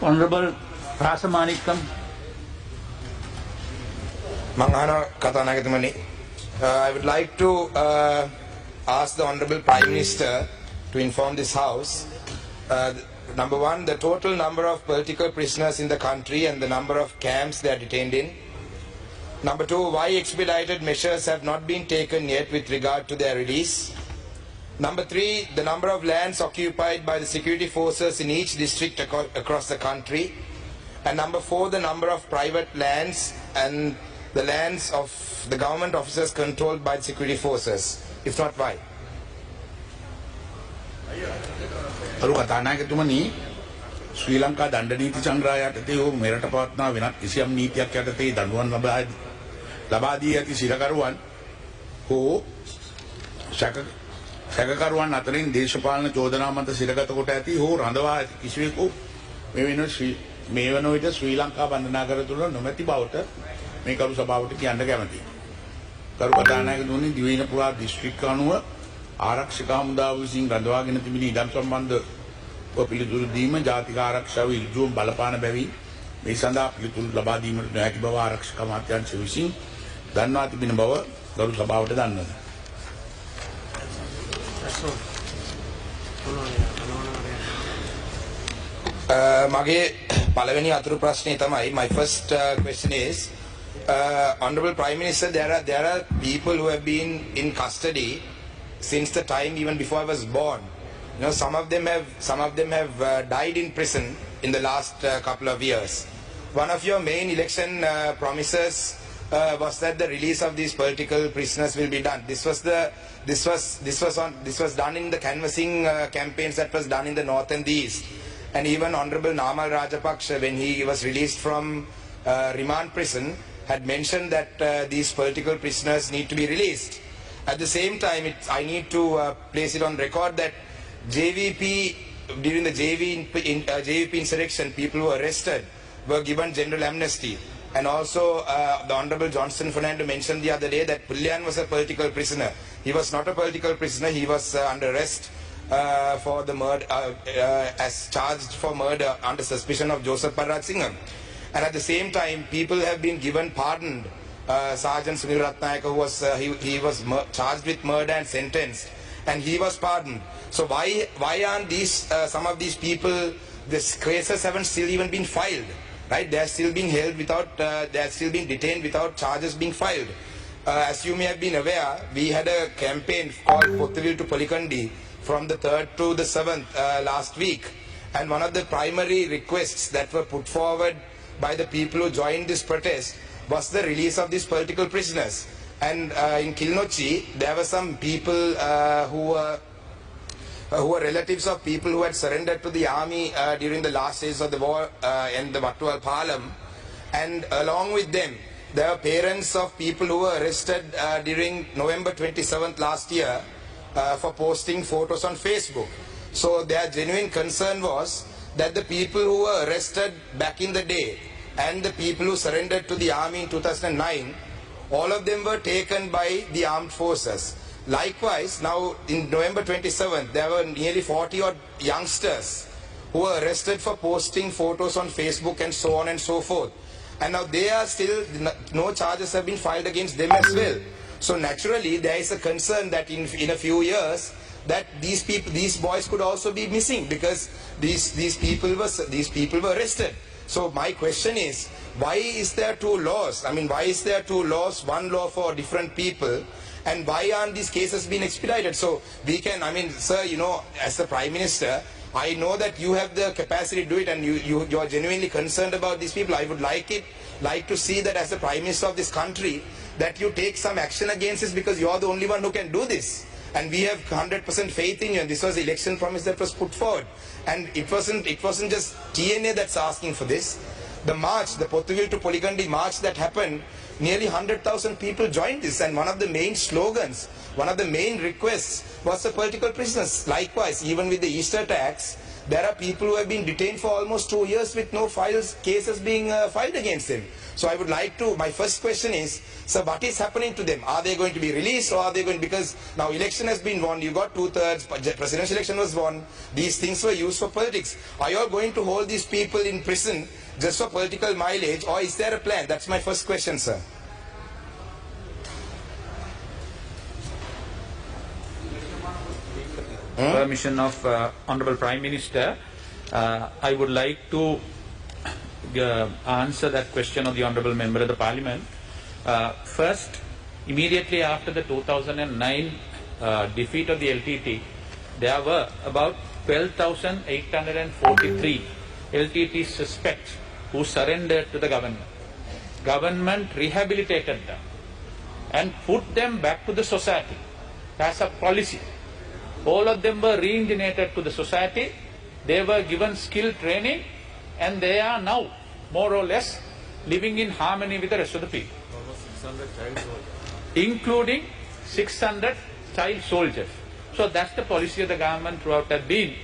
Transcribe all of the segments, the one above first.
Honorable Rasamanikam. Manghana Katanagatmani. I would like to ask the Honorable Prime Minister to inform this House. Number one, the total number of political prisoners in the country and the number of camps they are detained in. Number two, why expedited measures have not been taken yet with regard to their release. Number three, the number of lands occupied by the security forces in each district across the country. And number four, the number of private lands and the lands of the government officers controlled by the security forces. If not, why? අරු කතානායකතුමනි ශ්‍රී ලංකා දණ්ඩ නීති සංග්‍රහය යටතේ හෝ මෙරට පවත්නා වෙනත් කිසියම් නීතියක් යටතේ දඬුවම් ලබා දී ඇති සිරකරුවන් හෝ සැකකරුවන් අතරින් දේශපාලන චෝදනා මත සිරගත කොට ඇති හෝ රඳවා ඇති කිසිවෙකු මේ වන විට ශ්‍රී ලංකා බන්ධනාගාර තුළ නොමැති බවට මේ කරු සභාවට කියන්න කැමැතියි. කරු කතානායකතුමනි දිවයින පුරා දිස්ත්‍රික්ක අනුව ආරක්ෂක හමුදාව විසින් රඳවාගෙන තිබෙන ඉඩම් සම්බන්ධ පිළිතුරු දීම ජාතික ආරක්ෂාව ඉල්ලුම් බලපාන බැවින් මේ සඳහා පිළිතුරු ලබා දීමට නොහැකි බව ආරක්ෂක අමාත්‍යාංශ විසින් දන්වා තිබෙන බව ගරු සභාවට දන්වනවා. මගේ පළවෙනි අතුරු ප්‍රශ්නේ තමයි my first question is Honorable Prime Minister, there are people who have been in custody since the time even before I was born. You know, some of them have died in prison in the last couple of years. One of your main election promises was that the release of these political prisoners will be done. This was done in the canvassing campaigns that was done in the north and the east. And even Honorable Namal Rajapaksa, when he was released from remand prison, had mentioned that these political prisoners need to be released. At the same time, I need to place it on record that JVP, during the JVP insurrection, people who were arrested were given general amnesty. And also, the Honorable Johnson Fernando mentioned the other day that Pullian was a political prisoner. He was not a political prisoner. He was under arrest for the murder, as charged for murder under suspicion of Joseph Parrasingham. And at the same time, people have been given pardoned. Sergeant Sunil Ratnayaka, who was he was charged with murder and sentenced, and he was pardoned. So why aren't these some of these people? These cases haven't still even been filed, right? They are still being held without they are still being detained without charges being filed. As you may have been aware, we had a campaign called Pottuvil to Polikandi from the 3rd to the 7th last week, and one of the primary requests that were put forward by the people who joined this protest was the release of these political prisoners. And in Kilnochi, there were some people who were relatives of people who had surrendered to the army during the last days of the war in the Wattuwal Palam. And along with them, there were parents of people who were arrested during November 27th last year for posting photos on Facebook. So their genuine concern was that the people who were arrested back in the day and the people who surrendered to the army in 2009, all of them were taken by the armed forces. Likewise, now in November 27th, there were nearly 40 odd youngsters who were arrested for posting photos on Facebook and so on and so forth. And now they are still, no charges have been filed against them as well. So naturally, there is a concern that in a few years, that these boys could also be missing because these people were arrested. So my question is, why is there two laws? I mean, why is there two laws, one law for different people, and why aren't these cases being expedited? So we can, I mean, sir, you know, as the Prime Minister, I know that you have the capacity to do it and you are genuinely concerned about these people. I would like to see that as the Prime Minister of this country, that you take some action against this because you are the only one who can do this. And we have 100% faith in you, and this was the election promise that was put forward. And it wasn't just TNA that's asking for this. The march, the Pottuvil to Polikandi march that happened, nearly 100,000 people joined this, and one of the main slogans, one of the main requests was the political prisoners. Likewise, even with the Easter attacks, there are people who have been detained for almost 2 years with no cases being filed against them. So I would like to, my first question is, sir, what is happening to them? Are they going to be released, or are they going, because now election has been won, you got 2/3, presidential election was won, these things were used for politics. Are you all going to hold these people in prison just for political mileage, or is there a plan? That's my first question, sir. Permission of Honorable Prime Minister, I would like to answer that question of the Honorable Member of the Parliament. First, immediately after the 2009 defeat of the LTT, there were about 12,843 LTT suspects who surrendered to the government. Government rehabilitated them and put them back to the society as a policy. All of them were reintegrated to the society. They were given skill training, and they are now more or less living in harmony with the rest of the people, including 600 child soldiers. So that's the policy of the government throughout has been.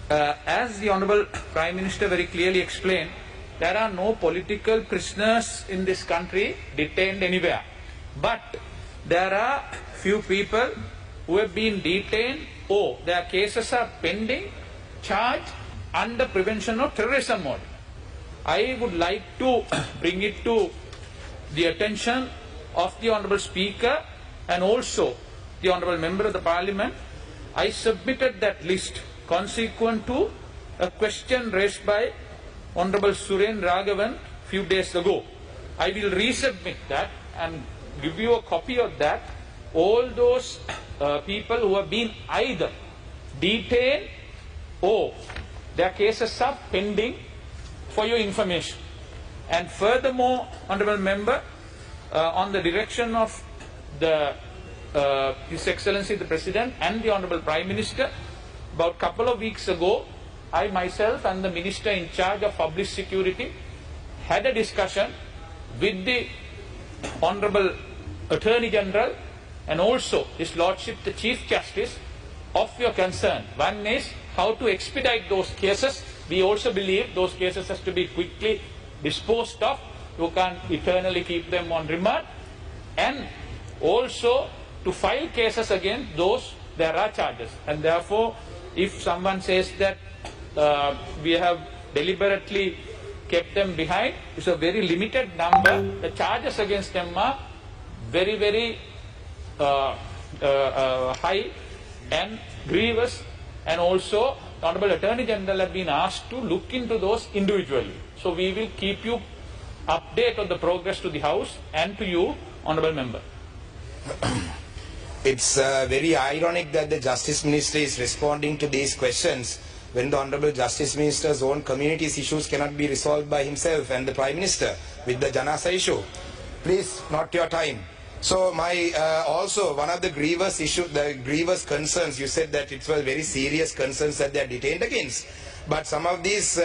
As the Honourable Prime Minister very clearly explained, there are no political prisoners in this country detained anywhere. But there are few people who have been detained or their cases are pending, charged under Prevention of Terrorism Order. I would like to bring it to the attention of the Honourable Speaker and also the Honourable Member of the Parliament. I submitted that list consequent to a question raised by Honourable Suren Raghavan few days ago. I will resubmit that and give you a copy of that. All those people who have been either detained or their cases are pending, for your information. And furthermore, Honourable Member, on the direction of the His Excellency the President and the Honourable Prime Minister, about a couple of weeks ago, I myself and the Minister in charge of Public Security had a discussion with the Honourable Attorney General and also His Lordship the Chief Justice of your concern. One is how to expedite those cases. We also believe those cases has to be quickly disposed of. You can't eternally keep them on remand. And also to file cases against those there are charges. And therefore, if someone says that we have deliberately kept them behind, it's a very limited number. The charges against them are very, very high and grievous, and also the Honourable Attorney General have been asked to look into those individually. So we will keep you update on the progress to the House and to you, Honourable Member. It's very ironic that the Justice Minister is responding to these questions when the Honourable Justice Minister's own community's issues cannot be resolved by himself and the Prime Minister with the Janasa issue. Please, not your time. So my also one of the grievous concerns, you said that it was very serious concerns that they are detained against. But some of these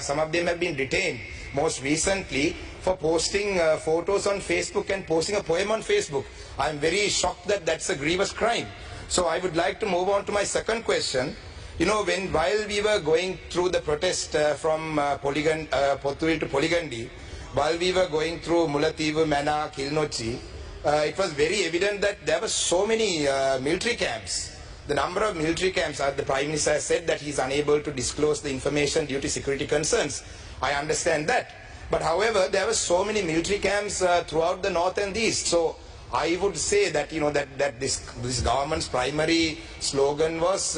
some of them have been detained most recently for posting photos on Facebook and posting a poem on Facebook. I am very shocked that that's a grievous crime. So I would like to move on to my second question. You know, while we were going through the protest from Pothuil to Poligandi, while we were going through Mullaitivu, Mana, Kilnochi, it was very evident that there were so many military camps. The number of military camps, the Prime Minister has said that he is unable to disclose the information due to security concerns. I understand that. But however, there were so many military camps throughout the north and the east. So I would say that, you know, that this government's primary slogan was,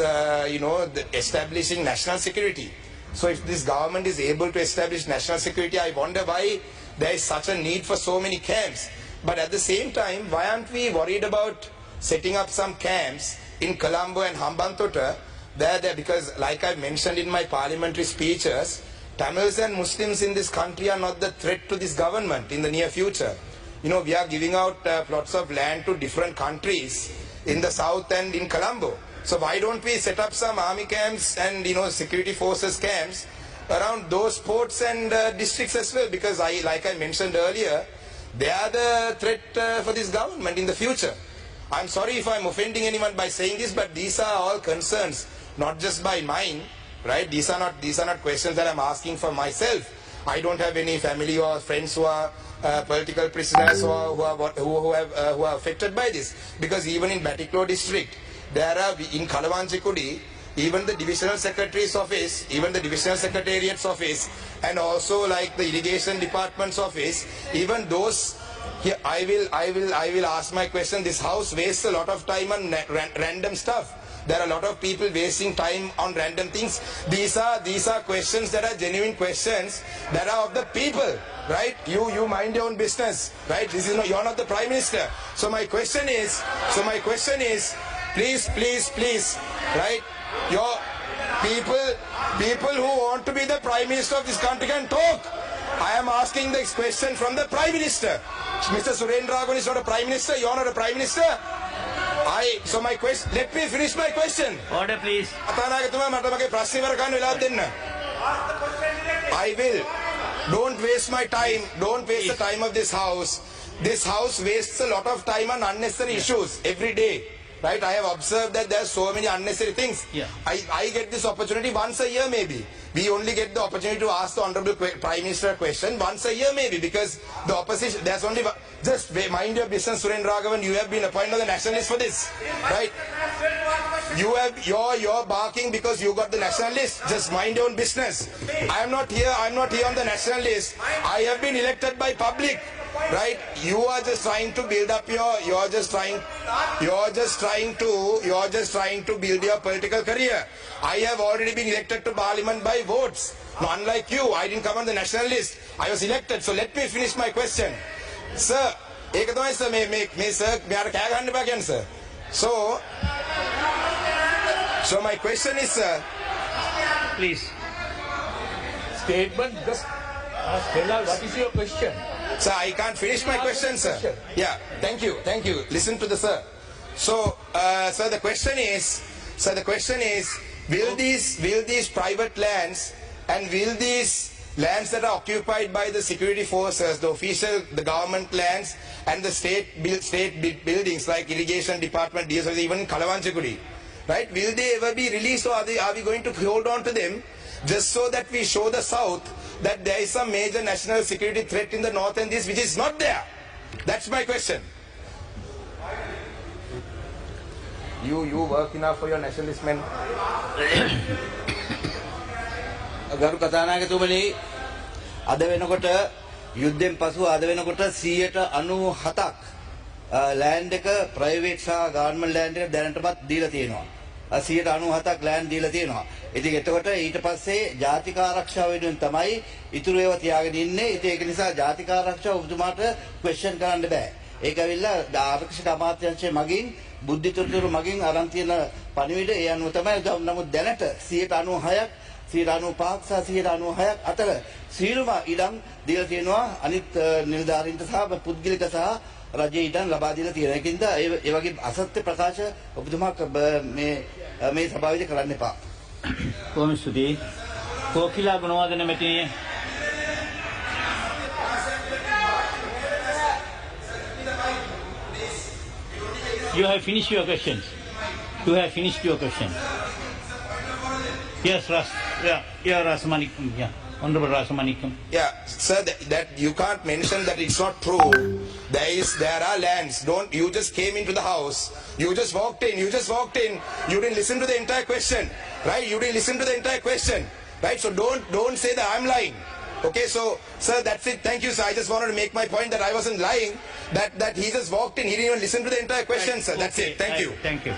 establishing national security. So if this government is able to establish national security, I wonder why there is such a need for so many camps. But at the same time, why aren't we worried about setting up some camps in Colombo and Hambantota, because like I mentioned in my parliamentary speeches, Tamils and Muslims in this country are not the threat to this government in the near future. You know, we are giving out plots of land to different countries in the south and in Colombo. So why don't we set up some army camps and, security forces camps around those ports and districts as well? Because like I mentioned earlier, they are the threat for this government in the future. I'm sorry if I'm offending anyone by saying this, but these are all concerns, not just by mine, right? These are not questions that I'm asking for myself. I don't have any family or friends who are political prisoners who are affected by this. Because even in Batiklo district, there are in Kalawanchikudi, even the divisional secretary's office, even the divisional secretariat's office, and also like the irrigation department's office, even those. Here, I will ask my question. This house wastes a lot of time on random stuff. There are a lot of people wasting time on random things. These are questions that are genuine questions that are of the people, right? You mind your own business, right? This is not, you're not the Prime Minister. So my question is, please, right? Your people who want to be the Prime Minister of this country can talk. I am asking this question from the Prime Minister. Mr. Surendra is not a Prime Minister. You're not a Prime Minister. So my question. Let me finish my question. Order, please. I will. Don't waste my time. Don't waste the time of this house. This house wastes a lot of time on unnecessary issues every day. Right? I have observed that there are so many unnecessary things. Yeah. I get this opportunity once a year maybe. We only get the opportunity to ask the Honorable Prime Minister a question once a year maybe, because the opposition, there's only, just mind your business, Surendra Raghavan, you have been appointed on the national list for this, right? You're barking because you got the national list. Just mind your own business. I'm not here on the national list. I have been elected by public. Right? You are just trying to build up you're just trying to build your political career. I have already been elected to parliament by votes. No, unlike you, I didn't come on the national list. I was elected. So let me finish my question. Sir, ek tamai sir me sir meara kaya ganna ba kiyan sir. So my question is, sir, Please. Statement, just tell us what is your question. Sir, I can't finish my question, sir. Yeah, thank you. Listen to the sir. So, sir, the question is, will these private lands and will these lands that are occupied by the security forces, the government lands and the state buildings like irrigation department, DSO, even Kalawanchikudi, right? Will they ever be released, or are we going to hold on to them just so that we show the South that there is some major national security threat in the north and this which is not there? That's my question. You work enough for your nationalist men. ගරු කතානායකතුමනි, අද වෙනකොට යුද්ධෙන් පසු අද වෙනකොට 97ක් land එක ප්‍රයිවේට් සහ government land එක දැනටමත් දීලා තියෙනවා. 97ක් ලෑන්ඩ් දීලා තියෙනවා. ඉතින් එතකොට ඊට පස්සේ ජාතික ආරක්ෂාව වෙනුවෙන් තමයි ඉතුරු ඒවා තියාගෙන ඉන්නේ. ඉතින් ඒක නිසා ජාතික ආරක්ෂාව ඔබතුමාට ක්වෙස්චන් කරන්න බෑ. ඒක ඇවිල්ලා ආරක්ෂක අමාත්‍යාංශය මගින් බුද්ධිතොරතුරු මගින් අරන් තියෙන පණිවිඩ ඒ අනුව තමයි. නමුත් දැනට 96ක් 95ක් සහ 96ක් අතර සීලම ඉඩම් දීලා තියෙනවා අනිත් නිලධාරීන්ට සහ පුද්ගලික සහ රජයේ ඉඩම් ලබා දීලා තියෙන. ඒකින්ද ඒ වගේ අසත්‍ය ප්‍රකාශ ඔබතුමා මේ සභාවේදී කරන්න එපා. කොහොම ස්තුතියි. කෝකිලා Gunawardena මෙතිණිය. You have finished your questions. Yes, Rasamanikam. Yeah, Honorable Rasamanikam. Yeah, sir, that you can't mention that it's not true. There are lands. You just came into the house. You just walked in. You didn't listen to the entire question, right? Right? So don't say that I'm lying. Okay, so sir, that's it. Thank you, sir. I just wanted to make my point that I wasn't lying. That he just walked in. He didn't even listen to the entire question, sir. That's it. Thank you. Thank you.